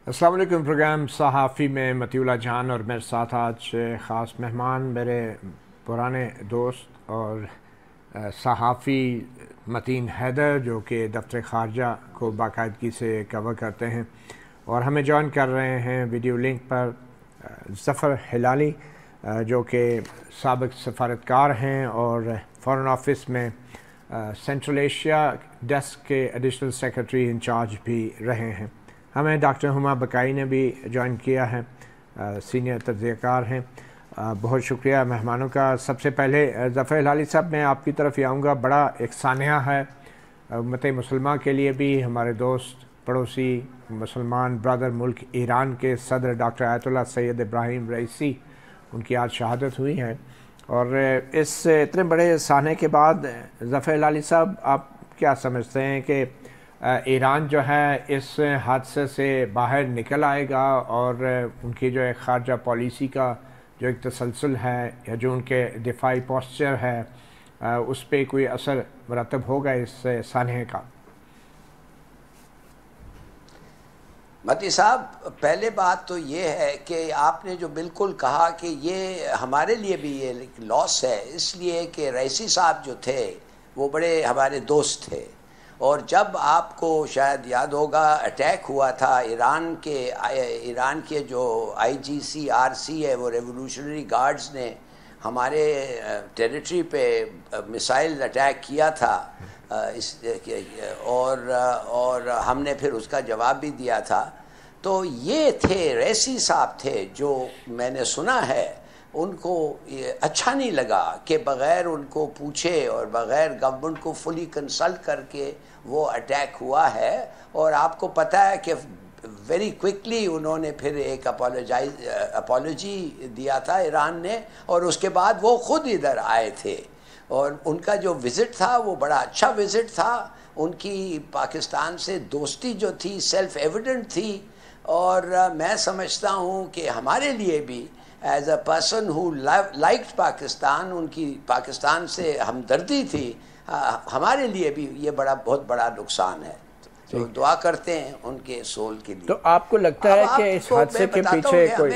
अस्सलाम वालेकुम। प्रोग्राम सहाफ़ी में मतीउल्लाह जान और मेरे साथ आज ख़ास मेहमान मेरे पुराने दोस्त और सहाफ़ी मतीन हैदर, जो कि दफ्तर ख़ारजा को बाकायदगी से कवर करते हैं, और हमें जॉइन कर रहे हैं वीडियो लिंक पर ज़फ़र हिलाली, जो कि साबिक़ सफ़ारतकार हैं और फ़ॉरेन ऑफिस में सेंट्रल एशिया डेस्क के एडिशनल सेक्रेटरी इंचार्ज भी रहे हैं। हमें डॉक्टर हुमा बकाई ने भी ज्वाइन किया है, सीनियर तजज़ियाकार हैं। बहुत शुक्रिया मेहमानों का। सबसे पहले ज़फ़र हिलाली साहब, मैं आपकी तरफ ही आऊँगा। बड़ा एक सानिया है उम्मत मुसलमा के लिए भी, हमारे दोस्त पड़ोसी मुसलमान ब्रदर मुल्क ईरान के सदर डॉक्टर आयतुल्लाह सैयद इब्राहिम रईसी, उनकी आज शहादत हुई है। और इस इतने बड़े साने के बाद ज़फ़र हिलाली साहब, आप क्या समझते हैं कि ईरान जो है इस हादसे से बाहर निकल आएगा और उनकी जो है ख़ारजा पॉलिसी का जो एक तसलसल है या जो उनके दिफाई पोस्चर है उस पर कोई असर मरतब होगा इस सानहे का? मती साहब, पहले बात तो ये है कि आपने जो बिल्कुल कहा कि ये हमारे लिए भी ये लॉस है, इसलिए कि रईसी साहब जो थे वो बड़े हमारे दोस्त थे। और जब आपको शायद याद होगा अटैक हुआ था ईरान के जो IGCRC है, वो रेवोल्यूशनरी गार्ड्स ने हमारे टेरिटरी पे मिसाइल अटैक किया था, और हमने फिर उसका जवाब भी दिया था। तो ये थे रईसी साहब थे, जो मैंने सुना है उनको ये अच्छा नहीं लगा कि बग़ैर उनको पूछे और बग़ैर गवर्नमेंट को फुली कंसल्ट करके वो अटैक हुआ है। और आपको पता है कि वेरी क्विकली उन्होंने फिर एक अपॉलोजी दिया था ईरान ने, और उसके बाद वो ख़ुद इधर आए थे। और उनका जो विज़िट था वो बड़ा अच्छा विज़िट था। उनकी पाकिस्तान से दोस्ती जो थी सेल्फ एविडेंट थी। और मैं समझता हूँ कि हमारे लिए भी as a person who liked Pakistan, उनकी पाकिस्तान से हमदर्दी थी, हमारे लिए भी ये बहुत बड़ा नुकसान है। तो दुआ करते हैं उनके सोल के लिए। तो आपको लगता है कि इस हादसे के पीछे कोई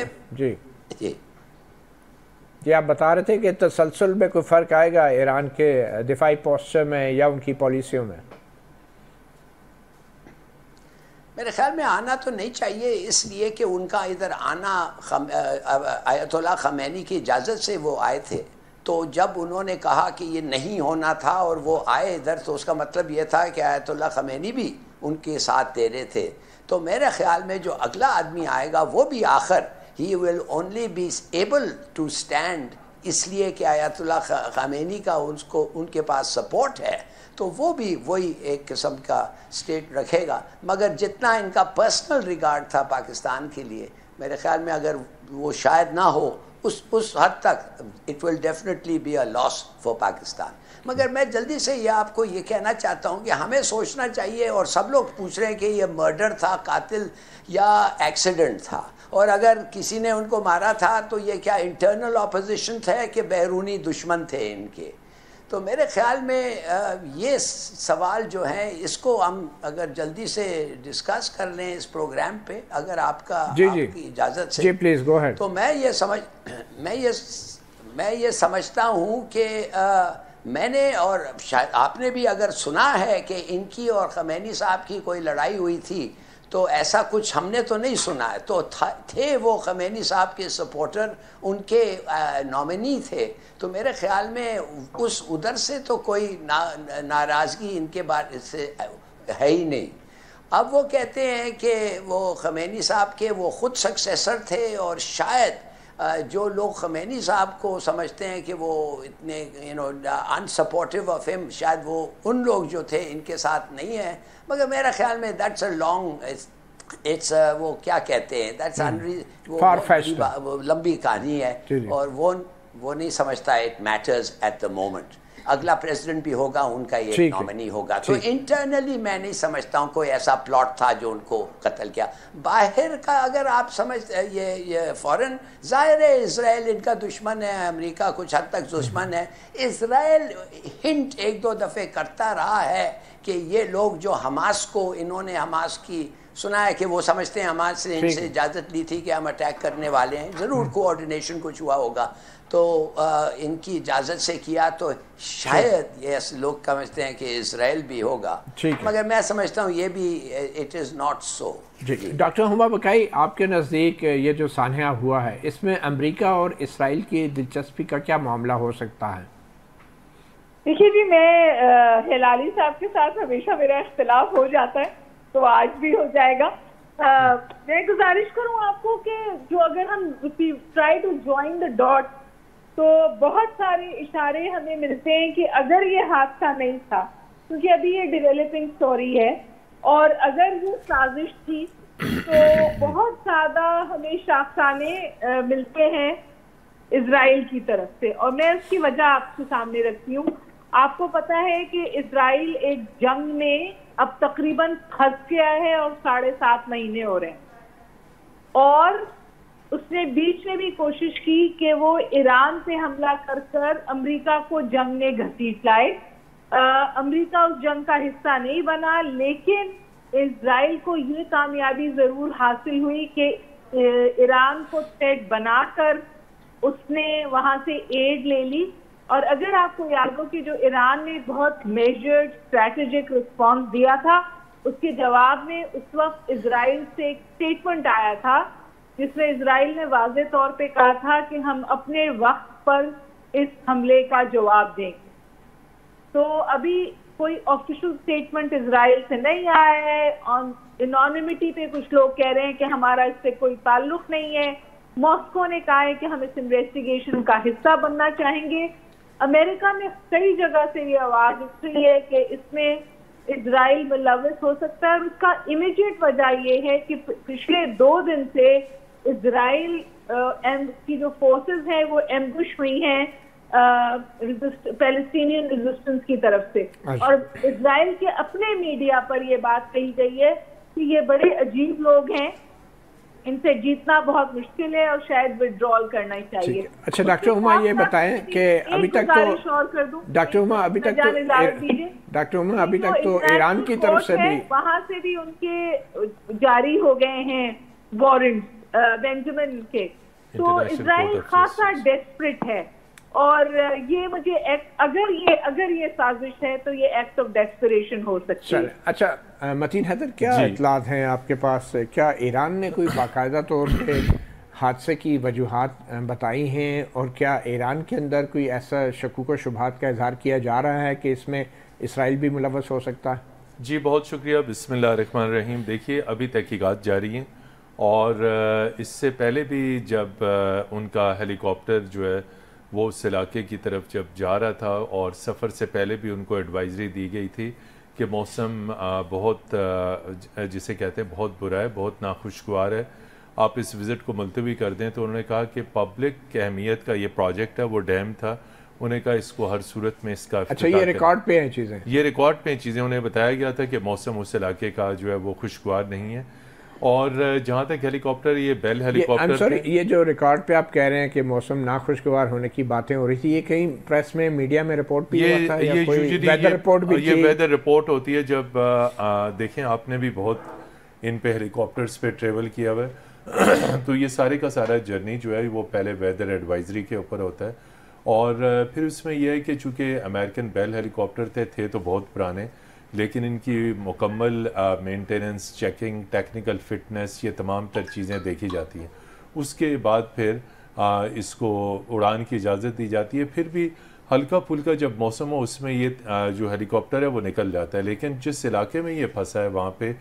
जी आप बता रहे थे कि तसलसल में कोई फ़र्क आएगा ईरान के दिफाई पोस्चर में या उनकी पॉलिसियों में? मेरे ख्याल में आना तो नहीं चाहिए, इसलिए कि उनका इधर आना आयतुल्लाह ख़मैनी की इजाज़त से वो आए थे। तो जब उन्होंने कहा कि ये नहीं होना था और वो आए इधर, तो उसका मतलब ये था कि आयतुल्लाह ख़मैनी भी उनके साथ दे रहे थे। तो मेरे ख्याल में जो अगला आदमी आएगा वो भी आखिर ही will only be able to stand, इसलिए कि आयतुल्लाह ख़मैनी का उनके पास सपोर्ट है, तो वो भी वही एक किस्म का स्टेट रखेगा। मगर जितना इनका पर्सनल रिगार्ड था पाकिस्तान के लिए, मेरे ख्याल में अगर वो शायद ना हो उस हद तक, it will definitely be a loss for Pakistan. मगर मैं जल्दी से ये आपको ये कहना चाहता हूँ कि हमें सोचना चाहिए, और सब लोग पूछ रहे हैं कि ये मर्डर था, कातिल या एक्सीडेंट था, और अगर किसी ने उनको मारा था तो ये क्या इंटरनल ऑपोजिशन थे कि बैरूनी दुश्मन थे इनके। तो मेरे ख्याल में ये सवाल जो है इसको हम अगर जल्दी से डिस्कस कर लें इस प्रोग्राम पे, अगर आपकी इजाज़त से। जी प्लीज़ गो अहेड। तो मैं ये समझता हूँ कि मैंने और शायद आपने भी अगर सुना है कि इनकी और ख़मैनी साहब की कोई लड़ाई हुई थी, तो ऐसा कुछ हमने तो नहीं सुना है। तो थे वो ख़मैनी साहब के सपोर्टर, उनके नॉमिनी थे। तो मेरे ख़्याल में उधर से तो कोई नाराज़गी इनके बारे से है ही नहीं। अब वो कहते हैं कि वो ख़मैनी साहब के वो ख़ुद सक्सेसर थे, और शायद जो लोग ख़मैनी साहब को समझते हैं कि वो इतने अनसपोर्टिव ऑफ हिम, शायद वो उन लोग जो थे इनके साथ नहीं है। मगर मेरा ख्याल में दैट्स अ लॉन्ग, इट्स वो क्या कहते हैं, दैट्स वो लंबी कहानी है, और वो नहीं समझता it matters at the moment. अगला प्रेसिडेंट भी होगा, उनका ये नॉमिनी होगा। तो इंटरनली मैं नहीं समझता हूँ कोई ऐसा प्लॉट था जो उनको कत्ल किया। बाहर का अगर आप समझ ये फॉरेन, ज़ाहिर है इज़राइल इनका दुश्मन है, अमेरिका कुछ हद तक दुश्मन है। इज़राइल एक दो दफ़े करता रहा है कि ये लोग जो हमास को, इन्होंने हमास की सुना है कि वो समझते हैं हमारे से इनसे इजाज़त ली थी कि हम अटैक करने वाले हैं, ज़रूर कोऑर्डिनेशन कुछ हुआ होगा, तो इनकी इजाज़त से किया, तो शायद ये लोग समझते हैं कि इसराइल भी होगा, मगर मैं समझता हूँ ये भी इट इज़ नॉट सो। जी डॉक्टर हुमा बकाई, आपके नज़दीक ये जो सान्या हुआ है इसमें अमेरिका और इसराइल की दिलचस्पी का क्या मामला हो सकता है? देखिए जी, मैं हिलाली साहब के साथ हमेशा मेरा इख्तिलाफ हो जाता है, तो आज भी हो जाएगा। मैं गुजारिश करूं आपको कि जो अगर हम try to join the dot, तो बहुत सारे इशारे हमें मिलते हैं कि अगर ये हादसा नहीं था, क्योंकि अभी ये डेवलपिंग स्टोरी है, और अगर ये साजिश थी तो बहुत ज़्यादा हमें शाखसाने मिलते हैं इजराइल की तरफ से, और मैं उसकी वजह आपके सामने रखती हूँ। आपको पता है कि इजराइल एक जंग में अब तकरीबन फंस गया है और 7.5 महीने हो रहे हैं, और उसने बीच में भी कोशिश की कि वो ईरान पे हमला कर अमेरिका को जंग में घसीट लाए। अमेरिका उस जंग का हिस्सा नहीं बना, लेकिन इजराइल को ये कामयाबी जरूर हासिल हुई कि ईरान को थ्रेट बनाकर उसने वहां से एड ले ली। और अगर आपको याद हो कि जो ईरान ने बहुत मेजर्ड स्ट्रैटेजिक रिस्पॉन्स दिया था, उसके जवाब में उस वक्त इजराइल से एक स्टेटमेंट आया था जिसमें इजराइल ने वाज़ेह तौर पे कहा था कि हम अपने वक्त पर इस हमले का जवाब देंगे। तो अभी कोई ऑफिशियल स्टेटमेंट इजराइल से नहीं आया है। एनोनिमिटी पे कुछ लोग कह रहे हैं कि हमारा इससे कोई ताल्लुक नहीं है। मॉस्को ने कहा है कि हम इस इन्वेस्टिगेशन का हिस्सा बनना चाहेंगे। अमेरिका में कई जगह से ये आवाज उठ रही है कि इसमें इजराइल मुलविस हो सकता है, और उसका इमीडिएट वजह ये है कि पिछले 2 दिन से इजराइल की जो फोर्सेस हैं वो एम्बुश हुई हैं पैलेस्टीनियन रेजिस्टेंस की तरफ से, और इजराइल के अपने मीडिया पर ये बात कही गई है कि ये बड़े अजीब लोग हैं, इनसे जीतना बहुत मुश्किल है और शायद विड्रॉल करना ही चाहिए। अच्छा डॉक्टर हुमा, ये बताएं कि अभी तक तो डॉक्टर हुमा अभी तक तो ईरान की तरफ से भी वहां से भी उनके जारी हो गए हैं वारंट बेंजामिन के, तो इजराइल खासा डेस्परेट है, और ये मुझे अगर ये साजिश है तो ये एक्ट ऑफ डेस्परेशन हो सकती है। अच्छा मतीन हैदर, क्या इत्तलात हैं आपके पास? क्या ईरान ने कोई बाकायदा तौर पे हादसे की वजूहात बताई हैं, और क्या ईरान के अंदर कोई ऐसा शक्कुक व शुबहात का इजहार किया जा रहा है कि इसमें इसराइल भी मुलव्वस हो सकता है? जी बहुत शुक्रिया, बिस्मिल्लाहिर्रहमानिर्रहीम। देखिए अभी तहकीकात जारी हैं, और इससे पहले भी जब उनका हेलीकॉप्टर जो है वो उस इलाके की तरफ जब जा रहा था, और सफ़र से पहले भी उनको एडवाइजरी दी गई थी कि मौसम बहुत जिसे कहते हैं बहुत बुरा है, बहुत नाखुशगवार है, आप इस विज़िट को मुलतवी कर दें। तो उन्होंने कहा कि पब्लिक अहमियत का ये प्रोजेक्ट है, वो डैम था, उन्हें कहा इसको हर सूरत में इसका अच्छा ये रिकॉर्ड पे हैं चीज़ें, ये रिकॉर्ड पे चीज़ें उन्हें बताया गया था कि मौसम उस इलाके का जो है वो खुशगवार नहीं है। और जहाँ तक हेलीकॉप्टर, ये बेल हेलीकॉप्टर, ये जो रिकॉर्ड पे आप कह रहे हैं कि मौसम नाखुशगवार होने की बातें हो रही थी, ये कहीं प्रेस में मीडिया में रिपोर्ट भी हुआ था या कोई वेदर रिपोर्ट भी? ये वेदर रिपोर्ट होती है जब देखें, आपने भी बहुत इन पे हेलीकॉप्टर्स पे ट्रेवल किया हुआ है तो ये सारे का सारा जर्नी जो है वो पहले वेदर एडवाइजरी के ऊपर होता है, और फिर उसमें यह है कि चूँकि अमेरिकन बेल हेलीकॉप्टर थे तो बहुत पुराने, लेकिन इनकी मुकम्मल मेंटेनेंस, चेकिंग, टेक्निकल फिटनेस, ये तमाम तर चीज़ें देखी जाती हैं। उसके बाद फिर इसको उड़ान की इजाज़त दी जाती है। फिर भी हल्का फुल्का जब मौसम हो उसमें ये जो हेलीकॉप्टर है वो निकल जाता है, लेकिन जिस इलाके में ये फंसा है वहाँ पे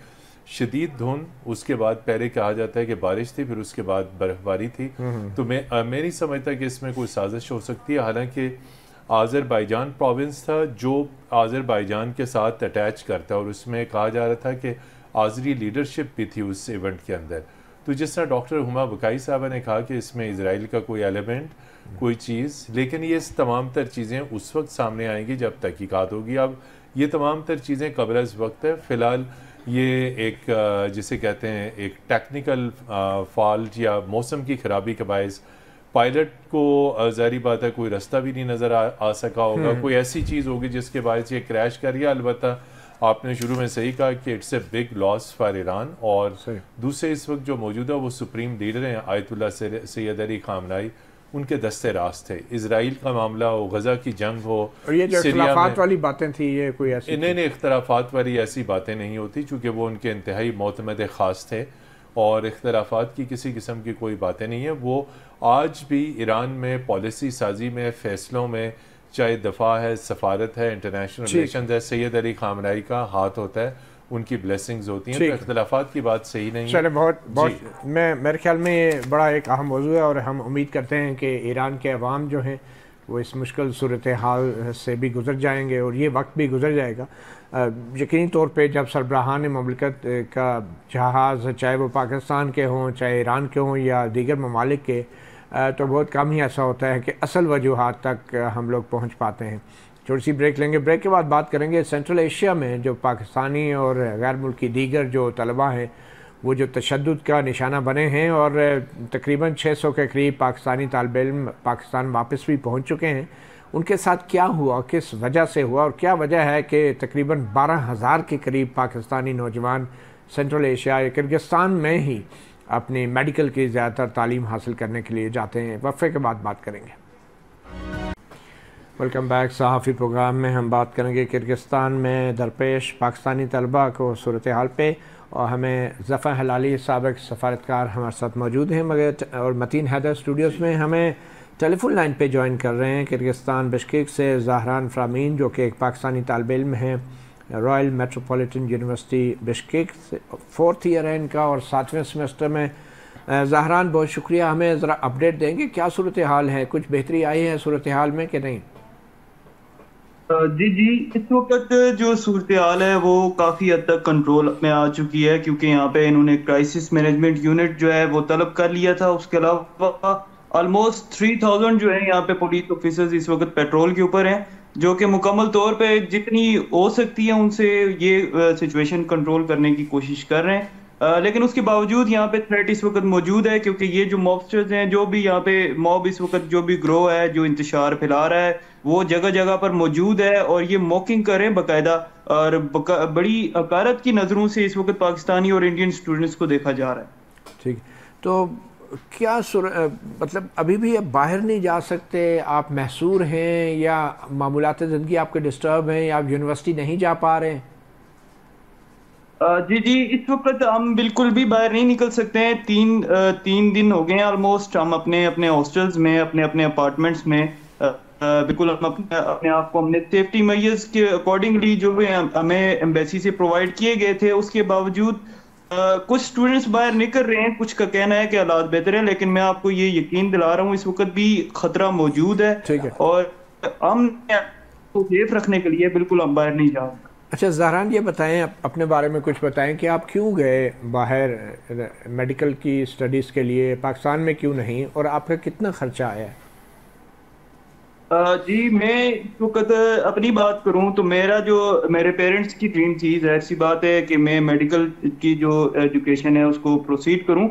शदीद धुंध, उसके बाद पहले कहा जाता है कि बारिश थी, फिर उसके बाद बर्फबारी थी। तो मैं नहीं समझता कि इसमें कोई साजिश हो सकती है। हालांकि आज़रबाईजान प्रोविंस था जो आज़रबाईजान के साथ अटैच करता है, और उसमें कहा जा रहा था कि आज़री लीडरशिप भी थी उस इवेंट के अंदर। तो जिस तरह डॉक्टर हुमा बकाई साहबा ने कहा कि इसमें इजराइल का कोई एलिमेंट, कोई चीज़, लेकिन ये तमाम तर चीज़ें उस वक्त सामने आएंगी जब तहकीकात होगी। अब ये तमाम तर चीज़ें कबल अज़ वक्त है। फ़िलहाल ये एक जिसे कहते हैं एक टेक्निकल फॉल्ट या मौसम की ख़राबी के बायस पायलट को ज़ाहिर बात है कोई रास्ता भी नहीं नज़र आ सका होगा, कोई ऐसी चीज़ होगी जिसके बायस ये क्रैश कर गया। अलबत्ता आपने शुरू में सही कहा कि it's a big loss for Iran, और दूसरे इस वक्त जो मौजूदा वो सुप्रीम लीडर हैं आयतुल्ला सैयद अली खामनाई, उनके दस्ते रास्त थे। इसराइल का मामला हो, गजा की जंग हो, और ये जो इख्तिलाफात वाली बातें थी, ये कोई ऐसी इन्हें इख्तिलाफात वाली ऐसी बातें नहीं होती, चूँकि वो उनके इंतहाई मोतमद ख़ास थे और इख्तिलाफात की किसी किस्म की कोई बातें नहीं है। वो आज भी ईरान में पॉलिसी साजी में, फ़ैसलों में, चाहे दफा है, सफारत है, इंटरनेशनल रिलेशन है, सैयद अली खामनाई का हाथ होता है, उनकी ब्लेसिंग्स होती हैं। तो इख्तिलाफात की बात सही नहीं है। चले, बहुत मेरे ख्याल में ये बड़ा एक अहम मौजू है और हम उम्मीद करते हैं कि ईरान के अवाम जो हैं वो इस मुश्किल सूरत हाल से भी गुजर जाएंगे और ये वक्त भी गुजर जाएगा। यकीनी तौर पे जब सरबराहान ममलिकत का जहाज़, चाहे वो पाकिस्तान के हों, चाहे ईरान के हों या दीगर ममालिक के, तो बहुत कम ही ऐसा होता है कि असल वजूहात तक हम लोग पहुँच पाते हैं। छोटी सी ब्रेक लेंगे, ब्रेक के बाद बात करेंगे सेंट्रल एशिया में जो पाकिस्तानी और गैर मुल्की दीगर जो तलबा हैं वो जो तशद्दुद का निशाना बने हैं और तकरीबन 600 के करीब पाकिस्तानी तालिब इल्म पाकिस्तान वापस भी पहुंच चुके हैं। उनके साथ क्या हुआ, किस वजह से हुआ और क्या वजह है कि तकरीबन 12,000 के करीब पाकिस्तानी नौजवान सेंट्रल एशिया या किर्गिस्तान में ही अपनी मेडिकल की ज़्यादातर तालीम हासिल करने के लिए जाते हैं। वक्फे के बाद बात करेंगे। Welcome back. सहाफ़ी प्रोग्राम में हम बात करेंगे किर्गिस्तान में दरपेश पाकिस्तानी तलबा को सूरत हाल पे, और हमें ज़फ़र हिलाली साबिक़ सफ़ारतकार हमारे साथ मौजूद हैं, मगर और मतीन हैदर स्टूडियोज़ में हमें टेलीफोन लाइन पे ज्वाइन कर रहे हैं किर्गिस्तान बिश्केक से ज़हरान फ़रामीन, जो कि एक पाकिस्तानी तालिब इल्म हैं रॉयल मेट्रोपॉलिटन यूनिवर्सिटी बिश्केक से, 4th ईयर है इनका और 7वें सेमेस्टर में। ज़हरान, बहुत शुक्रिया। हमें ज़रा अपडेट देंगे क्या सूरत हाल है, कुछ बेहतरी आई है सूरत हाल में कि नहीं? जी, इस वक्त जो सूरत हाल है वो काफ़ी हद तक कंट्रोल में आ चुकी है, क्योंकि यहाँ पे इन्होंने क्राइसिस मैनेजमेंट यूनिट जो है वो तलब कर लिया था। उसके अलावा ऑलमोस्ट 3000 जो है यहाँ पे पुलिस ऑफिसर्स इस वक्त पेट्रोल के ऊपर हैं, जो कि मुकम्मल तौर पे जितनी हो सकती है उनसे ये सिचुएशन कंट्रोल करने की कोशिश कर रहे हैं। लेकिन उसके बावजूद यहाँ पे थ्रेट इस वक्त मौजूद है, क्योंकि ये जो मॉबस्टर्स हैं, जो भी यहाँ पे मॉब इस वक्त जो भी ग्रो है, जो इंतशार फैला रहा है, वो जगह जगह पर मौजूद है और ये मॉकिंग कर रहे हैं बाकायदा, और बड़ी हकारत की नज़रों से इस वक्त पाकिस्तानी और इंडियन स्टूडेंट्स को देखा जा रहा है। ठीक, तो क्या मतलब अभी भी अब बाहर नहीं जा सकते, आप महसूर हैं या मामूलात ज़िंदगी आपके डिस्टर्ब हैं या आप यूनिवर्सिटी नहीं जा पा रहे हैं? जी, इस वक्त हम बिल्कुल भी बाहर नहीं निकल सकते हैं। तीन दिन हो गए हैं ऑलमोस्ट, हम अपने अपने हॉस्टल्स में, अपने अपने अपार्टमेंट्स में बिल्कुल हम अपने आप को हमने सेफ्टी मेजर्स के अकॉर्डिंगली जो भी हमें एम्बेसी से प्रोवाइड किए गए थे, उसके बावजूद कुछ स्टूडेंट्स बाहर निकल रहे हैं। कुछ का कहना है कि हालात बेहतर है, लेकिन मैं आपको ये यकीन दिला रहा हूँ इस वक्त भी खतरा मौजूद है और हम सेफ रखने के लिए बिल्कुल हम बाहर नहीं जा सकते। अच्छा ज़हरान, ये बताएं, अपने बारे में कुछ बताएं कि आप क्यों गए बाहर मेडिकल की स्टडीज़ के लिए, पाकिस्तान में क्यों नहीं, और आपका कितना खर्चा आया है? जी, मैं इस वक्त अपनी बात करूं तो मेरे पेरेंट्स की ड्रीम थी, जाहिर सी बात है कि मैं मेडिकल की जो एजुकेशन है उसको प्रोसीड करूं।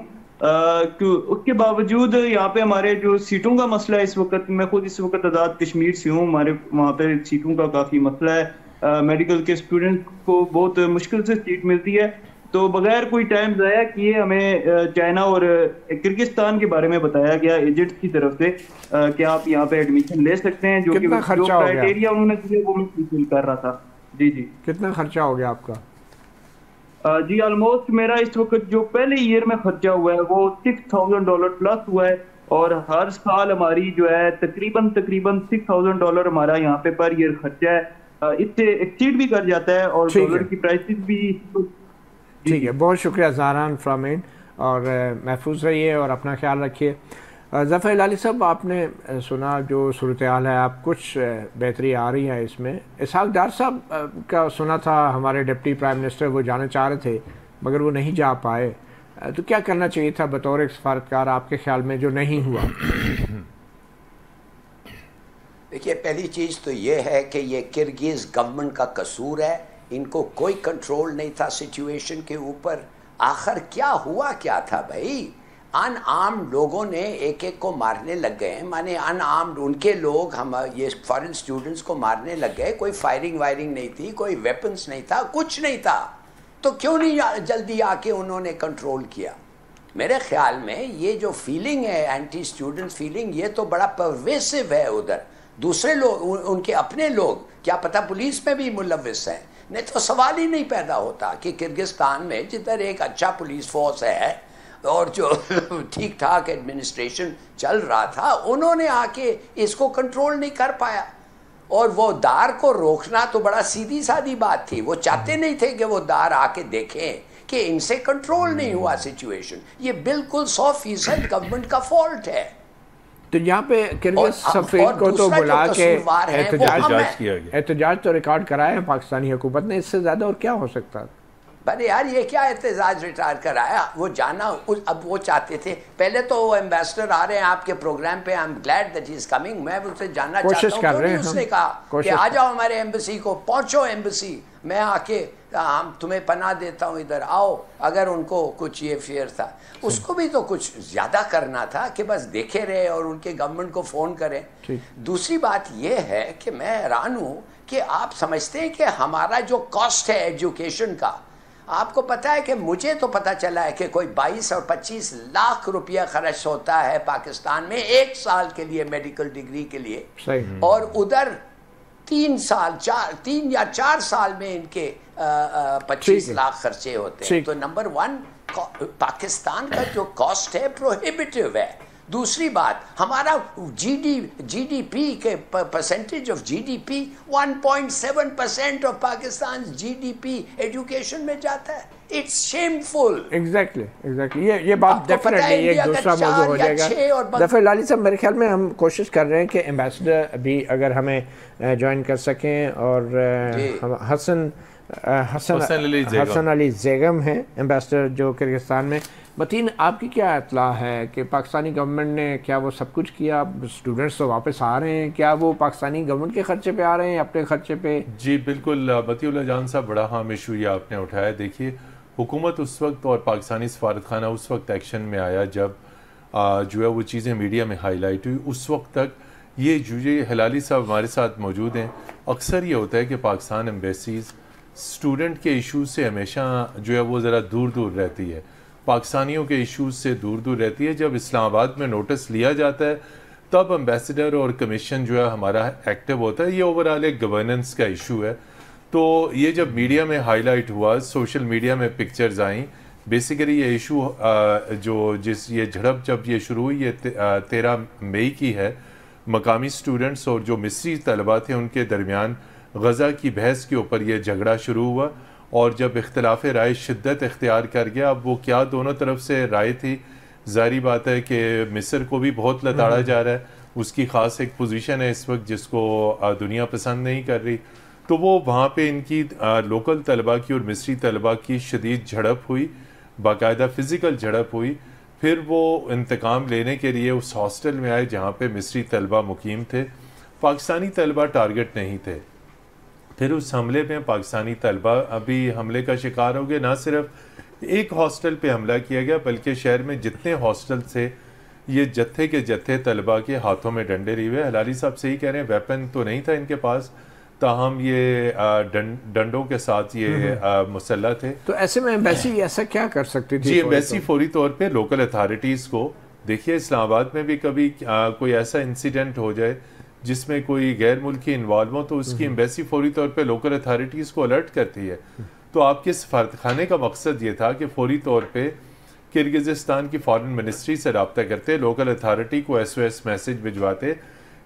उसके बावजूद यहाँ पे हमारे जो सीटों का मसला है इस वक्त, मैं खुद इस वक्त आज़ाद कश्मीर से हूँ, हमारे वहाँ पे सीटों का काफ़ी मसला है। मेडिकल के स्टूडेंट को बहुत मुश्किल से सीट मिलती है, तो बगैर कोई टाइम ज़ाया किए हमें चाइना और किर्गिस्तान के बारे में बताया गया एजेंट्स की तरफ से कि आप यहाँ पे एडमिशन ले सकते हैं, जो कि जो क्राइटेरिया उन्होंने दिए वो मैं फुलफिल कर रहा था। जी, कितना खर्चा हो गया आपका? जी, ऑलमोस्ट मेरा इस वक्त जो पहले ईयर में खर्चा हुआ है वो $6000 प्लस हुआ है, और हर साल हमारी जो है तकरीबन $6000 हमारा यहाँ पे पर ईयर खर्चा है। इससे एक्सीड भी कर जाता है और डॉलर की प्राइसेस भी। ठीक है, बहुत शुक्रिया ज़हरान फ्रामीन, और महफूज रहिए और अपना ख्याल रखिए। ज़फ़र हिलाली साहब, आपने सुना जो सूरत हाल है, आप कुछ बेहतरी आ रही है इसमें। इसहाक डार साहब का सुना था, हमारे डिप्टी प्राइम मिनिस्टर वो जाना चाह रहे थे मगर वो नहीं जा पाए, तो क्या करना चाहिए था बतौर एक सफारतकार आपके ख्याल में जो नहीं हुआ? देखिए, पहली चीज़ तो ये है कि ये किर्गिज़ गवर्नमेंट का कसूर है, इनको कोई कंट्रोल नहीं था सिचुएशन के ऊपर। आखिर क्या हुआ क्या था भाई? अनआर्म्ड लोगों ने एक एक को मारने लग गए, माने अनआर्म्ड उनके लोग हम ये फॉरेन स्टूडेंट्स को मारने लग गए। कोई फायरिंग वायरिंग नहीं थी, कोई वेपन्स नहीं था, कुछ नहीं था, तो क्यों नहीं जल्दी आके उन्होंने कंट्रोल किया? मेरे ख्याल में ये जो फीलिंग है एंटी स्टूडेंट फीलिंग, ये तो बड़ा परवेसिव है उधर। दूसरे लोग, उनके अपने लोग, क्या पता पुलिस में भी मुलविस हैं, नहीं तो सवाल ही नहीं पैदा होता कि किर्गिस्तान में जिधर एक अच्छा पुलिस फोर्स है और जो ठीक ठाक एडमिनिस्ट्रेशन चल रहा था, उन्होंने आके इसको कंट्रोल नहीं कर पाया। और वो दार को रोकना तो बड़ा सीधी सादी बात थी, वो चाहते नहीं थे कि वो दार आके देखें कि इनसे कंट्रोल नहीं हुआ सिचुएशन। ये बिल्कुल 100% गवर्नमेंट का फॉल्ट है। तो यहाँ पे किर्गिज सफीर को तो बुला के एहतजाज तो रिकॉर्ड कराया है पाकिस्तानी हुकूमत ने, इससे ज़्यादा और क्या हो सकता? अरे यार ये क्या एहतजाज रिटायर कराया? वो जाना अब वो चाहते थे। पहले तो वो एम्बेसडर आ रहे हैं आपके प्रोग्राम पे, I am glad that he is coming, मैं उससे जानना चाहता हूँ। उसने कहा कि आ जाओ हमारे एम्बेसी को, पहुँचो एम्बेसी, मैं आके हम तुम्हें पनाह देता हूँ, इधर आओ। अगर उनको कुछ ये फेयर था, उसको भी तो कुछ ज़्यादा करना था कि बस देखे रहे और उनके गवर्नमेंट को फ़ोन करें। दूसरी बात ये है कि मैं हैरान हूँ कि आप समझते हैं कि हमारा जो कॉस्ट है एजुकेशन का, आपको पता है कि मुझे तो पता चला है कि कोई 22 और 25 लाख रुपया खर्च होता है पाकिस्तान में एक साल के लिए, मेडिकल डिग्री के लिए। और उधर 3 या 4 साल में इनके 25 लाख खर्चे होते हैं। तो नंबर 1 पाकिस्तान का जो कॉस्ट है प्रोहिबिटिव है। दूसरी बात, हमारा जीडीपी के percentage of GDP 1.7% of Pakistan GDP education में जाता है। It's shameful. एग्जैक्टली ये बात डेफिनेटली एक दूसरा मौजूद हो जाएगा। दफर लाली साहब, मेरे ख्याल में हम कोशिश कर रहे हैं कि एम्बेसडर भी अगर हमें ज्वाइन कर सकें, और हसन अली ज़ेगम हैं एम्बेसडर जो किर्गिस्तान में। मतीन, आपकी क्या इत्तला है कि पाकिस्तानी गवर्नमेंट ने क्या वो सब कुछ किया? स्टूडेंट्स तो वापस आ रहे हैं, क्या वो पाकिस्तानी गवर्नमेंट के खर्चे पे आ रहे हैं या अपने खर्चे पे? जी बिल्कुल मतीउल्लाह जान साहब, बड़ा अहम इशू ये आपने उठाया। देखिए, हुकूमत उस वक्त और पाकिस्तानी सफारतखाना उस वक्त एक्शन में आया जब जो है वो चीज़ें मीडिया में हाईलाइट हुई। उस वक्त तक ये हिलाली साहब हमारे साथ मौजूद हैं। अक्सर ये होता है कि पाकिस्तान एम्बेसीज स्टूडेंट के इशूज़ से हमेशा जो है वो ज़रा दूर दूर रहती है, पाकिस्तानियों के इश्यूज से दूर दूर रहती है। जब इस्लामाबाद में नोटिस लिया जाता है तब एम्बेसडर और कमीशन जो है हमारा एक्टिव होता है। ये ओवरऑल एक गवर्नेंस का इशू है। तो ये जब मीडिया में हाईलाइट हुआ, सोशल मीडिया में पिक्चर्स आई, बेसिकली ये इशू ये झड़प जब ये शुरू हुई, ये 13 मई की है। मकामी स्टूडेंट्स और जो मिस्री तलबा थे उनके दरमियान गज़ा की बहस के ऊपर ये झगड़ा शुरू हुआ, और जब इख्तलाफ राय शिद्दत इख्तियार कर गया, अब वो क्या दोनों तरफ से राय थी, जारी बात है कि मिस्र को भी बहुत लताड़ा जा रहा है, उसकी ख़ास एक पोजीशन है इस वक्त जिसको दुनिया पसंद नहीं कर रही। तो वो वहाँ पे इनकी लोकल तलबा की और मिस्री तलबा की शदीद झड़प हुई, बाकायदा फ़िज़िकल झड़प हुई। फिर वो इंतकाम लेने के लिए उस हॉस्टल में आए जहाँ पे मिस्री तलबा मुकीम थे, पाकिस्तानी तलबा टारगेट नहीं थे। फिर उस हमले में पाकिस्तानी तलबा अभी हमले का शिकार हो गए। ना सिर्फ एक हॉस्टल पे हमला किया गया बल्कि शहर में जितने हॉस्टल थे ये जत्थे के जत्थे तलबा के हाथों में डंडे लिए हुए। हलाली साहब सही कह रहे हैं, वेपन तो नहीं था इनके पास, ताहम ये डंडों के साथ ये मुसल्ला थे। तो ऐसे में एम्बेसी ऐसा क्या कर सकती थी? जी, एम्बेसी फौरी तौर पे लोकल अथॉरिटीज़ को, देखिए इस्लामाबाद में भी कभी कोई ऐसा इंसिडेंट हो जाए जिसमें कोई गैर मुल्की इन्वॉल्व हो तो उसकी एम्बेसी फौरी तौर पे लोकल अथॉरिटीज़ को अलर्ट करती है। तो आपके सफारतखाने का मकसद ये था कि फौरी तौर पे किर्गिज़स्तान की फॉरेन मिनिस्ट्री से रब्ता करते, लोकल अथॉरिटी को SOS मैसेज भिजवाते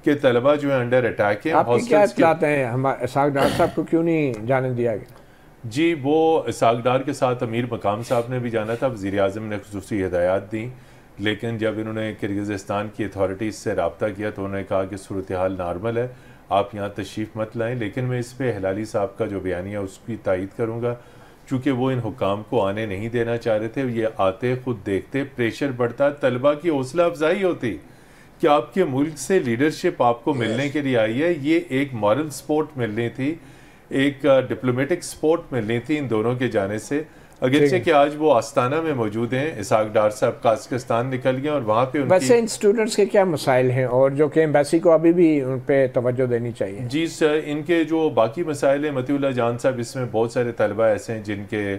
कि तलबा जो है अंडर अटैक है। आपकी क्या इत्तलात हैं? हमारे इसाक डार साहब को क्यों नहीं जाने दिया गया? जी, वो इसाक डार के साथ अमीर मकाम साहब ने भी जाना था, वज़ीर आज़म ने खुसूसी हिदायत दी, लेकिन जब इन्होंने किर्गिज़स्तान की अथॉरिटीज़ से रब्ता किया तो उन्होंने कहा कि सूरत हाल नॉर्मल है, आप यहाँ तशरीफ़ मत लाएँ। लेकिन मैं इस पर हिलाली साहब का जो बयानिया उसकी तायद करूँगा, चूँकि वो इन हुक्काम को आने नहीं देना चाह रहे थे। ये आते खुद देखते, प्रेशर बढ़ता, तलबा की हौसला अफजाई होती कि आपके मुल्क से लीडरशिप आपको मिलने के लिए आई है। ये एक मॉरल सपोर्ट मिलनी थी, एक डिप्लोमेटिक सपोर्ट मिलनी थी इन दोनों के जाने से। अगरचे कि आज वो आस्ताना में मौजूद हैं। इसाक डार साहब काज़ाकिस्तान निकल गए और वहाँ पे वैसे इन स्टूडेंट्स के क्या मसाइल हैं और जो कि एम्बेसी को अभी भी उन पे तवज्जो देनी चाहिए? जी सर, इनके जो बाकी मसाइल हैं, मतीउल्लाह जान साहब, इसमें बहुत सारे तलबा ऐसे हैं जिनके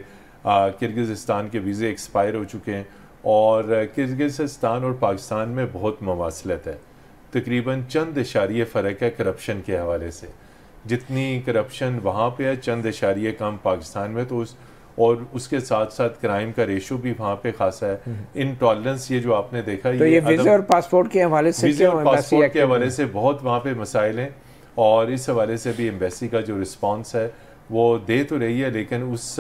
किर्गिज़स्तान के वीज़े एक्सपायर हो चुके हैं और किर्गिज़स्तान और पाकिस्तान में बहुत मवासलत है। तकरीबन चंद इशारिये फ़र्क है करप्शन के हवाले से। जितनी करप्शन वहाँ पे है, चंद इशारिये कम पाकिस्तान में। तो और उसके साथ साथ क्राइम का रेशो भी वहाँ पे खासा है। इनटॉलरेंस ये जो आपने देखा, तो ये वीज़ा और पासपोर्ट के हवाले से, वीज़ा और पासपोर्ट के हवाले से बहुत वहाँ पे मसाइल हैं और इस हवाले से भी एम्बेसी का जो रिस्पॉन्स है वो दे तो रही है, लेकिन उस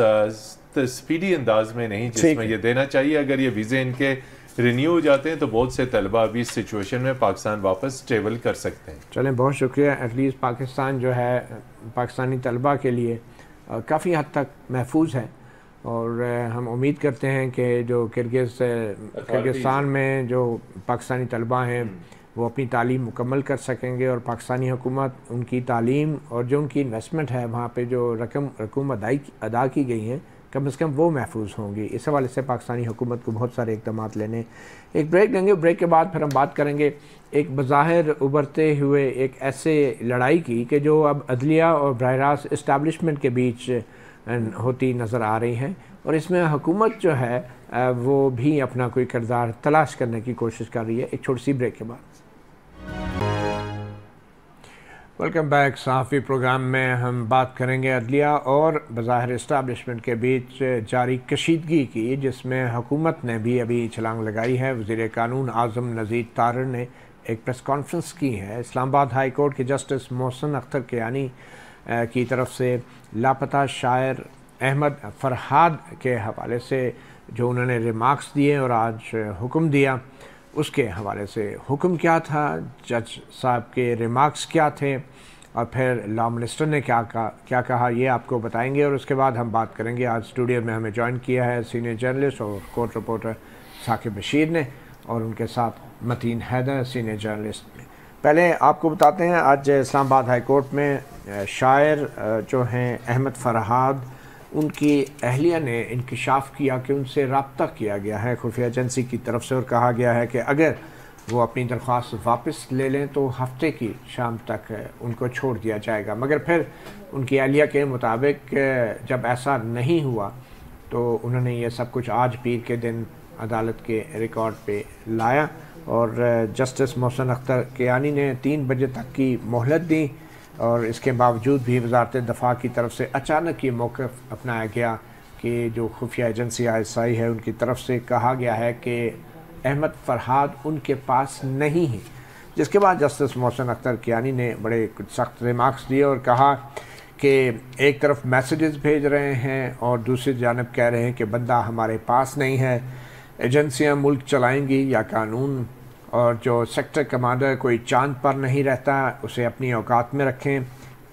स्पीडी अंदाज में नहीं जिसमें ये देना चाहिए। अगर ये वीज़े इनके रिन्यू हो जाते हैं तो बहुत से तलबा अभी इस सिचुएशन में पाकिस्तान वापस ट्रेवल कर सकते हैं। चलें, बहुत शुक्रिया। एटलीस्ट पाकिस्तान जो है पाकिस्तानी तलबा के लिए काफ़ी हद तक महफूज है और हम उम्मीद करते हैं कि जो किर्गिस्तान में जो पाकिस्तानी तलबा हैं वो अपनी तालीम मुकम्मल कर सकेंगे और पाकिस्तानी हुकूमत उनकी तालीम और जो उनकी इन्वेस्टमेंट है वहाँ पे जो रकम अदा की गई हैं कम से कम वो महफूज होंगी। इस हवाले से पाकिस्तानी हुकूमत को बहुत सारे इक़दाम लेने। एक ब्रेक लेंगे, ब्रेक के बाद फिर हम बात करेंगे एक बज़ाहिर उभरते हुए एक ऐसे लड़ाई की कि जो अब अदलिया और बराह रास्त इस्टेब्लिशमेंट के बीच होती नज़र आ रही हैं और इसमें हुकूमत जो है वो भी अपना कोई किरदार तलाश करने की कोशिश कर रही है। एक छोटी सी ब्रेक के बाद वेलकम बैक। सहाफ़ी प्रोग्राम में हम बात करेंगे अदलिया और बज़ाहिर इस्टेब्लिशमेंट के बीच जारी कशीदगी की, जिसमें हुकूमत ने भी अभी छलांग लगाई है। वज़ीर कानून आज़म नज़ीर तारर ने एक प्रेस कॉन्फ्रेंस की है। इस्लामाबाद हाई कोर्ट के जस्टिस मोहसिन अख्तर कियानी की तरफ से लापता शायर अहमद फरहाद के हवाले से जो उन्होंने रिमार्क्स दिए और आज हुक्म दिया, उसके हवाले से हुक्म क्या था, जज साहब के रिमार्क्स क्या थे और फिर लॉ मिनिस्टर ने क्या कहा, ये आपको बताएंगे। और उसके बाद हम बात करेंगे। आज स्टूडियो में हमें ज्वाइन किया है सीनियर जर्नलिस्ट और कोर्ट रिपोर्टर साकिब बशीर ने और उनके साथ मतीन हैदर सीनियर जर्नलिस्ट। पहले आपको बताते हैं, आज इस्लामाबाद हाई कोर्ट में शायर जो हैं अहमद फरहाद, उनकी अहलिया ने इंकिशाफ किया कि उनसे रब्ता किया गया है खुफिया एजेंसी की तरफ से और कहा गया है कि अगर वो अपनी दरख्वास्त वापस ले लें तो हफ्ते की शाम तक उनको छोड़ दिया जाएगा। मगर फिर उनकी अहलिया के मुताबिक जब ऐसा नहीं हुआ तो उन्होंने ये सब कुछ आज पीर के दिन अदालत के रिकॉर्ड पे लाया और जस्टिस मोहसिन अख्तर कियानी ने 3 बजे तक की मोहलत दी और इसके बावजूद भी वज़ारत दफ़ा की तरफ से अचानक ये मौक़िफ़ अपनाया गया कि जो खुफिया एजेंसी ISI है उनकी तरफ से कहा गया है कि अहमद फरहाद उनके पास नहीं है। जिसके बाद जस्टिस मोहसिन अख्तर कियानी ने बड़े कुछ सख्त रिमार्क्स दिए और कहा कि एक तरफ मैसेजेस भेज रहे हैं और दूसरी जानब कह रहे हैं कि बंदा हमारे पास नहीं है, एजेंसियां मुल्क चलाएंगी या कानून, और जो सेक्टर कमांडर कोई चांद पर नहीं रहता, उसे अपनी औकात में रखें।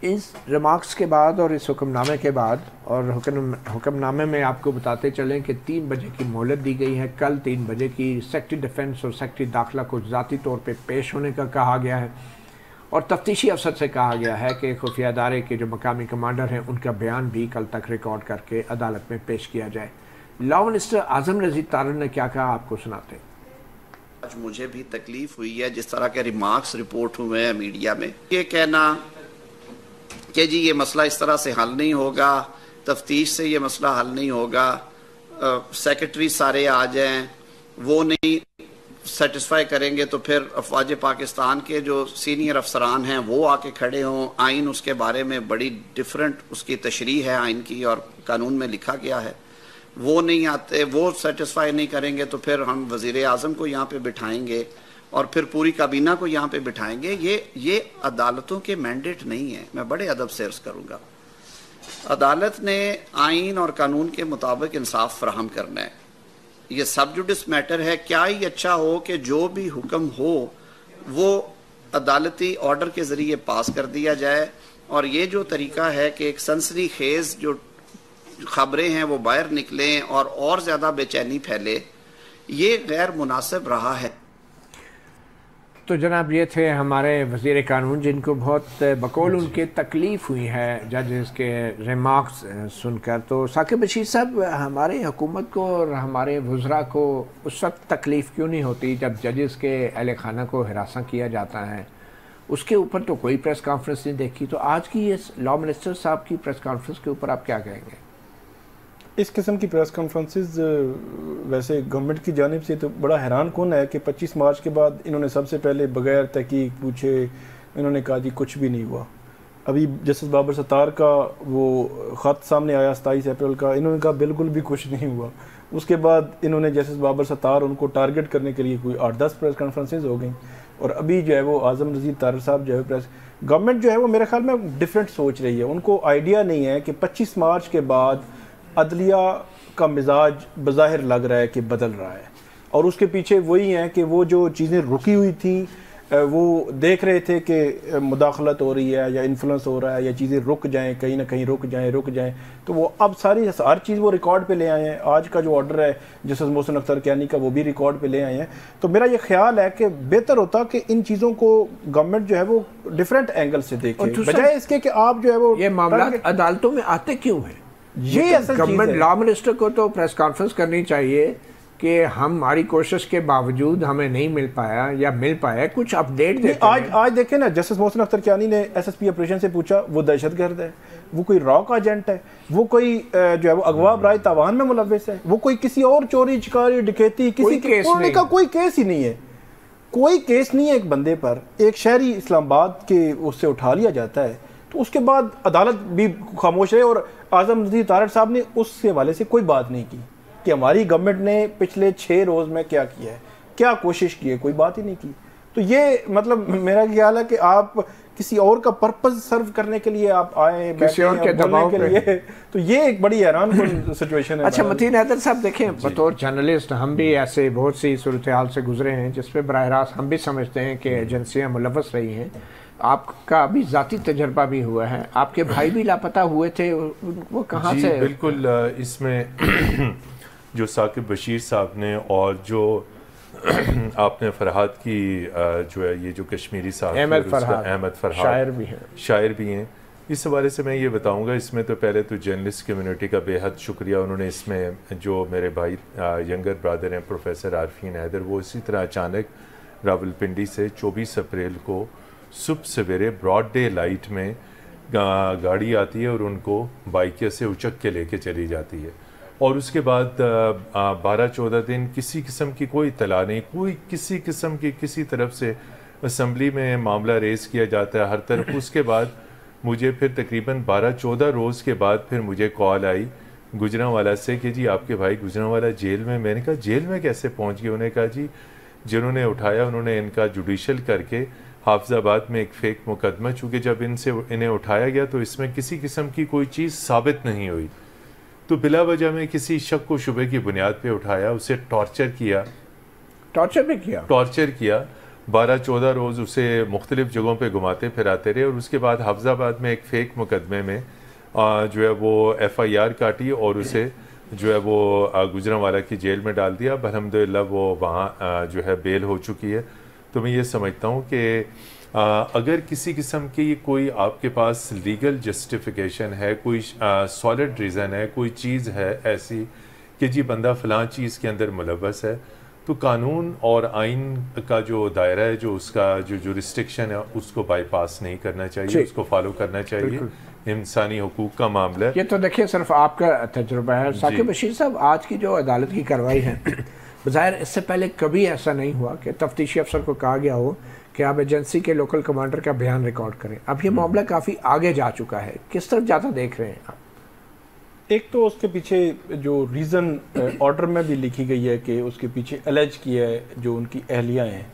इस रिमार्क्स के बाद और इस हुक्मनामे के बाद, और हुक्मनामे में आपको बताते चलें कि 3 बजे की मोहलत दी गई है। कल 3 बजे की सेक्रेटरी डिफेंस और सेक्रेटरी दाखिला को ज़ाती तौर पे पेश होने का कहा गया है और तफ्तीशी अफसर से कहा गया है कि खुफिया इदारे के जो मकामी कमांडर हैं उनका बयान भी कल तक रिकॉर्ड करके अदालत में पेश किया जाए। लॉ मिनिस्टर आज़म नज़ीर तारर ने क्या कहा, आपको सुनाते हैं। आज मुझे भी तकलीफ हुई है जिस तरह के रिमार्क्स रिपोर्ट हुए हैं मीडिया में, ये कहना कि जी ये मसला इस तरह से हल नहीं होगा, तफ्तीश से ये मसला हल नहीं होगा, सेक्रेटरी सारे आ जाएं, वो नहीं सेटिस्फाई करेंगे तो फिर अफवाज पाकिस्तान के जो सीनियर अफसरान हैं वो आके खड़े हों। आइन उसके बारे में बड़ी डिफरेंट उसकी तशरीह है आइन की और कानून में लिखा गया है, वो नहीं आते, वो सेटिस्फाई नहीं करेंगे तो फिर हम वज़ीर आज़म को यहाँ पे बिठाएंगे और फिर पूरी काबीना को यहाँ पे बिठाएंगे। ये अदालतों के मैंडेट नहीं है। मैं बड़े अदब से अर्ज़ करूँगा, अदालत ने आइन और कानून के मुताबिक इंसाफ फराहम करना है। ये सब जुडिस मैटर है। क्या ही अच्छा हो कि जो भी हुक्म हो वो अदालती ऑर्डर के ज़रिए पास कर दिया जाए, और ये जो तरीका है कि एक सनसनी खेज जो खबरें हैं वो बाहर निकलें और ज़्यादा बेचैनी फैले, ये गैर मुनासिब रहा है। तो जनाब ये थे हमारे वज़ीर कानून जिनको बहुत बकौल उनकी तकलीफ़ हुई है जजेस के रिमार्क्स सुनकर। तो साकिब बशीर साहब, हमारी हुकूमत को और हमारे वज़रा को उस वक्त तकलीफ़ क्यों नहीं होती जब जजेस के अहल खाना को हिरासा किया जाता है? उसके ऊपर तो कोई प्रेस कॉन्फ्रेंस नहीं देखी। तो आज की ये लॉ मिनिस्टर साहब की प्रेस कॉन्फ्रेंस के ऊपर आप क्या कहेंगे? इस किस्म की प्रेस कॉन्फ्रेंसेस वैसे गवर्नमेंट की जानिब से तो बड़ा हैरान कौन है कि 25 मार्च के बाद इन्होंने सबसे पहले बगैर तहकीक पूछे इन्होंने कहा जी कुछ भी नहीं हुआ। अभी जस्टिस बाबर सत्तार का वो ख़त सामने आया 27 अप्रैल का, इन्होंने कहा बिल्कुल भी कुछ नहीं हुआ। उसके बाद इन्होंने जस्टिस बाबर सत्तार उनको टारगेट करने के लिए कोई 8-10 प्रेस कॉन्फ्रेंसेज हो गई। और अभी जो है वो आज़म नज़ीर तारर साहब जो है प्रेस गवर्नमेंट जो है वो मेरे ख्याल में डिफरेंट सोच रही है। उनको आइडिया नहीं है कि 25 मार्च के बाद अदलिया का मिजाज बज़ाहिर लग रहा है कि बदल रहा है, और उसके पीछे वही है कि वो जो चीज़ें रुकी हुई थी वो देख रहे थे कि मुदाखलत हो रही है या इन्फ्लुएंस हो रहा है या चीज़ें रुक जाएं, कहीं ना कहीं रुक जाएं, तो वो अब सारी हर चीज़ वो रिकॉर्ड पे ले आए हैं। आज का जो ऑर्डर है जस्टिस मोहसिन अख्तर कियानी का वो भी रिकॉर्ड पे ले आए हैं। तो मेरा ये ख्याल है कि बेहतर होता कि इन चीज़ों को गवर्नमेंट जो है वो डिफरेंट एंगल से देखे, बजाय इसके कि आप जो है वो ये मामला अदालतों में आते क्यों है? ये गवर्नमेंट लॉ मिनिस्टर को तो प्रेस कॉन्फ्रेंस करनी चाहिए कि हमारी कोशिश के बावजूद हमें नहीं मिल पाया या मिल पाया, कुछ अपडेट देते हैं। आज देखें ना, जस्टिस मोहसिन अख्तर कियानी ने एसएसपी ऑपरेशन से पूछा वो दहशतगर्द है, वो कोई रॉक एजेंट है, वो कोई जो है वो अगवा बराए तावान में मुलव्विस है, वो कोई किसी और चोरी चिकारी डकैती किसी तोड़ने का कोई केस ही नहीं है। कोई केस नहीं है एक बंदे पर, एक शहरी इस्लामाबाद के उससे उठा लिया जाता है, तो उसके बाद अदालत भी खामोश है। और आज़म नज़ीर तारड़ साहब ने उस हवाले से कोई बात नहीं की कि हमारी गवर्नमेंट ने पिछले 6 रोज़ में क्या किया है, क्या कोशिश की है, कोई बात ही नहीं की। तो ये मतलब मेरा ख्याल है कि आप किसी और का पर्पस सर्व करने के लिए आप आए किसी और के दबाव के लिए, तो ये एक बड़ी हैरान सिचुएशन है। अच्छा मतीन हैदर साहब, देखें बतौर जर्नलिस्ट हम भी ऐसे बहुत सी सूरत हाल से गुजरे हैं जिसपे बराह रास्त हम भी समझते हैं कि एजेंसियाँ मुलव्वस रही हैं। आपका अभी ज़ाती तजर्बा भी हुआ है, आपके भाई भी लापता हुए थे, वो कहाँ से? बिल्कुल, इसमें जो साकिब बशीर साहब ने और जो आपने फरहाद की जो है ये जो कश्मीरी साहब अहमद फरहाद शायर भी हैं, इस हवाले से मैं ये बताऊंगा। इसमें तो पहले तो जर्नलिस्ट कम्युनिटी का बेहद शुक्रिया, उन्होंने इसमें जो मेरे भाई यंगर ब्रदर हैं प्रोफेसर आरफीन हैदर, वो इसी तरह अचानक रावलपिंडी से 24 अप्रैल को सुबह सवेरे ब्रॉड डे लाइट में गाड़ी आती है और उनको बाइकिया से उचक के लेके चली जाती है। और उसके बाद 12-14 दिन किसी किस्म की कोई इत्तला नहीं, कोई किसी किस्म की किसी तरफ से असम्बली में मामला रेज़ किया जाता है हर तरफ। उसके बाद मुझे फिर तकरीबन 12-14 रोज़ के बाद फिर मुझे कॉल आई गुजरांवाला से कि जी आपके भाई गुजरांवाला जेल में। मैंने कहा जेल में कैसे पहुंच गए? उन्होंने कहा जी जिन्होंने उठाया उन्होंने इनका जुडिशल करके हाफिजाबाद में एक फेक मुकदमा, चूँकि जब इन्हें उठाया गया तो इसमें किसी किस्म की कोई चीज़ साबित नहीं हुई, तो बिला वजह में किसी शक को शुबे की बुनियाद पे उठाया, उसे टॉर्चर किया 12-14 रोज़ उसे मुख्तलिफ जगहों पे घुमाते फिराते रहे। और उसके बाद हाफिजाबाद में एक फ़ेक मुकदमे में जो है वो FIR काटी और उसे जो है वो गुजरांवाला की जेल में डाल दिया। अल्हम्दुलिल्लाह वो वहाँ जो है बेल हो चुकी है। तो मैं ये समझता हूँ कि अगर किसी किस्म की कोई आपके पास लीगल जस्टिफिकेशन है, कोई सॉलिड रीज़न है, कोई चीज़ है ऐसी कि जी बंदा फ़लाँ चीज़ के अंदर मुलव्वस है, तो कानून और आइन का जो दायरा है, जो उसका जो रिस्ट्रिक्शन है, उसको बाईपास नहीं करना चाहिए, उसको फॉलो करना चाहिए। इंसानी हुकूक का मामला है। ये तो देखिए सिर्फ आपका तजुर्बा है। साकिब बशीर साहब, आज की जो अदालत की कार्रवाई है बज़ाहिर इससे पहले कभी ऐसा नहीं हुआ कि तफ्तीशी अफसर को कहा गया हो कि आप एजेंसी के लोकल कमांडर का बयान रिकॉर्ड करें। अब ये मामला काफ़ी आगे जा चुका है, किस तरफ ज़्यादा देख रहे हैं आप? एक तो उसके पीछे जो रीज़न ऑर्डर में भी लिखी गई है कि उसके पीछे एलेज किया है जो उनकी अहलियाँ हैं।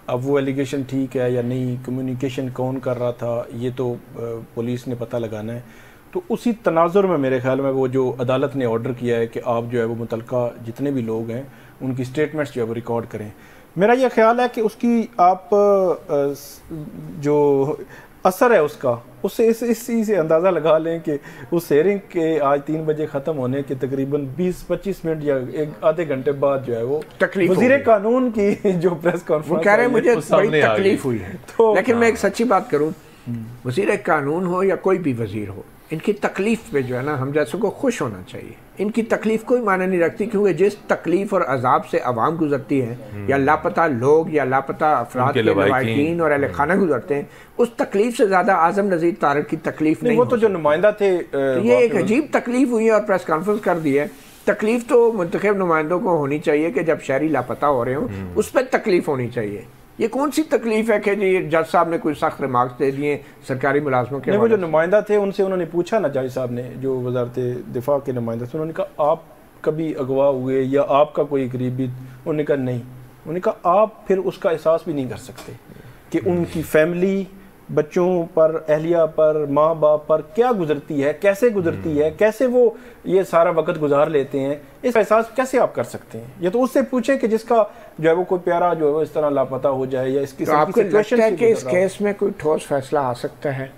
अब वो एलिगेशन ठीक है या नहीं, कम्युनिकेशन कौन कर रहा था, ये तो पुलिस ने पता लगाना है। तो उसी तनाजुर में मेरे ख्याल में वो जो अदालत ने ऑर्डर किया है कि आप जो है वो मुतलका जितने भी लोग हैं उनकी स्टेटमेंट्स जो है वो रिकॉर्ड करें। मेरा ये ख्याल है कि उसकी आप जो असर है उसका, उससे इस चीज़ से अंदाज़ा लगा लें कि उस हेयरिंग के आज 3 बजे ख़त्म होने के तकरीबन 20-25 मिनट या एक आधे घंटे बाद जो है वो वज़ीर कानून की जो प्रेस कॉन्फ्रेंस कह रहे हैं मुझे बड़ी तकलीफ हुई है। तो लेकिन मैं एक सच्ची बात करूं, वज़ीर कानून हो या कोई भी वज़ीर हो, इनकी तकलीफ पे जो है ना हम जैसों को खुश होना चाहिए। इनकी तकलीफ कोई मायने नहीं रखती, क्योंकि जिस तकलीफ और अजाब से आवाम गुजरती है या लापता लोग या लापता अफराद के लवाकिन और अहल खाना गुजरते हैं, उस तकलीफ से ज़्यादा आज़म नज़ीर तारक की तकलीफ नहीं। वो तो जो नुमाइंदा थे ये एक अजीब तकलीफ हुई है और प्रेस कॉन्फ्रेंस कर दी है। तकलीफ तो मुंतखब नुमाइंदों को होनी चाहिए कि जब शहरी लापता हो रहे हों उस पर तकलीफ होनी चाहिए। ये कौन सी तकलीफ है कि जी जज साहब ने कोई सख्त रिमार्क्स दे दिए सरकारी मुलाजमों के? वो जो नुमाइंदा थे उनसे उन्होंने पूछा ना, जज साहब ने, जो वजारत दिफा के नुमाइंदा थे, उन्होंने कहा आप कभी अगवा हुए या आपका कोई करीबी? उन्होंने कहा नहीं। उन्होंने कहा आप फिर उसका एहसास भी नहीं कर सकते कि उनकी फैमिली, बच्चों पर, अहलिया पर, माँ बाप पर क्या गुजरती है, कैसे गुजरती है, कैसे वो ये सारा वक्त गुजार लेते हैं, इस एहसास कैसे आप कर सकते हैं? ये तो उससे पूछें कि जिसका जो है वो कोई प्यारा जो है वो इस तरह लापता हो जाए या इसकी तो आपको लगता है कि इस केस में कोई ठोस फैसला आ सकता है?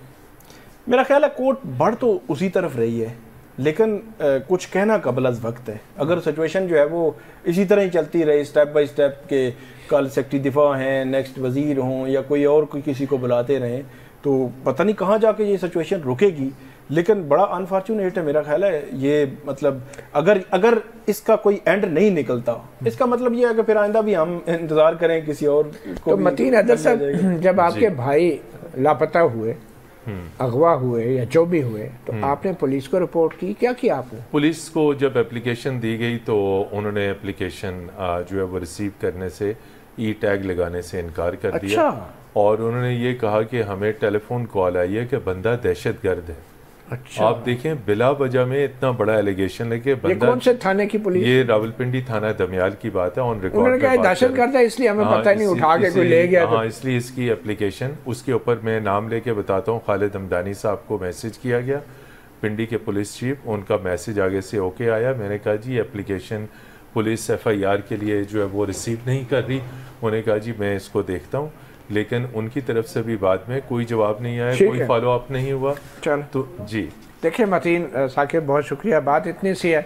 मेरा ख्याल है कोर्ट बढ़ तो उसी तरफ रही है, लेकिन कुछ कहना कबल अज़ वक्त है। अगर सिचुएशन जो है वो इसी तरह ही चलती रही, स्टेप बाय स्टेप के कल सेक्रेटरी दिफा हैं, नेक्स्ट वज़ीर हों या कोई और कोई किसी को बुलाते रहें, तो पता नहीं कहाँ जाके ये सिचुएशन रुकेगी। लेकिन बड़ा अनफॉर्चुनेट है मेरा ख्याल है ये, मतलब अगर इसका कोई एंड नहीं निकलता, इसका मतलब ये है कि फिर आइंदा भी हम इंतज़ार करें किसी और को। तो मतीन हैदर साहब, जब आपके भाई लापता हुए, अगवा हुए या जो भी हुए, तो आपने पुलिस को रिपोर्ट की? क्या किया आपने? पुलिस को जब एप्लीकेशन दी गई तो उन्होंने एप्लीकेशन जो है वो रिसीव करने से, ई टैग लगाने से इनकार कर दिया। और उन्होंने ये कहा कि हमें टेलीफोन कॉल आई है कि बंदा दहशतगर्द है। अच्छा। आप देखें बिला वजह में इतना बड़ा एलिगेशन लेके बंदा, कौन से थाने की पुलिस? ये रावलपिंडी थाना दमियाल की बात है, ऑन रिकॉर्ड। उन्होंने कहा दहशतगर्द है इसलिए हमें पता नहीं, उठा के कोई ले गया। हाँ, इसलिए इसकी एप्लीकेशन, उसके ऊपर मैं नाम लेके बताता हूँ, खालिद हमदानी साहब को मैसेज किया गया, पिंडी के पुलिस चीफ, उनका मैसेज आगे से ओके आया। मैंने कहा जी एप्लीकेशन पुलिस FIR के लिए जो है वो रिसीव नहीं कर रही। उन्होंने कहा जी मैं इसको देखता हूँ, लेकिन उनकी तरफ से भी बाद में कोई जवाब नहीं आया, कोई फॉलो अप नहीं हुआ। चल तो जी देखिए मतीन साकिब, बहुत शुक्रिया। बात इतनी सी है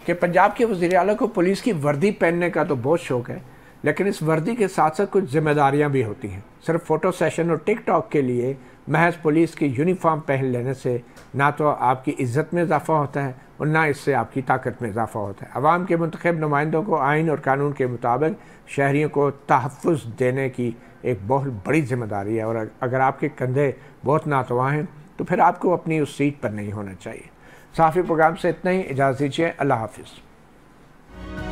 कि पंजाब के वज़ीर आला को पुलिस की वर्दी पहनने का तो बहुत शौक़ है, लेकिन इस वर्दी के साथ साथ कुछ जिम्मेदारियां भी होती हैं। सिर्फ फ़ोटो सेशन और टिकटॉक के लिए महज पुलिस की यूनिफॉर्म पहन लेने से ना तो आपकी इज़्ज़त में इजाफा होता है और ना इससे आपकी ताकत में इजाफा होता है। अवाम के मुंतखब नुमाइंदों को आइन और कानून के मुताबिक शहरियों को तहफ़्फ़ुज़ देने की एक बहुत बड़ी जिम्मेदारी है, और अगर आपके कंधे बहुत नातवा हैं तो फिर आपको अपनी उस सीट पर नहीं होना चाहिए। साफ़ी प्रोग्राम से इतना ही, इजाज़त दीजिए, अल्लाह हाफ़िज़।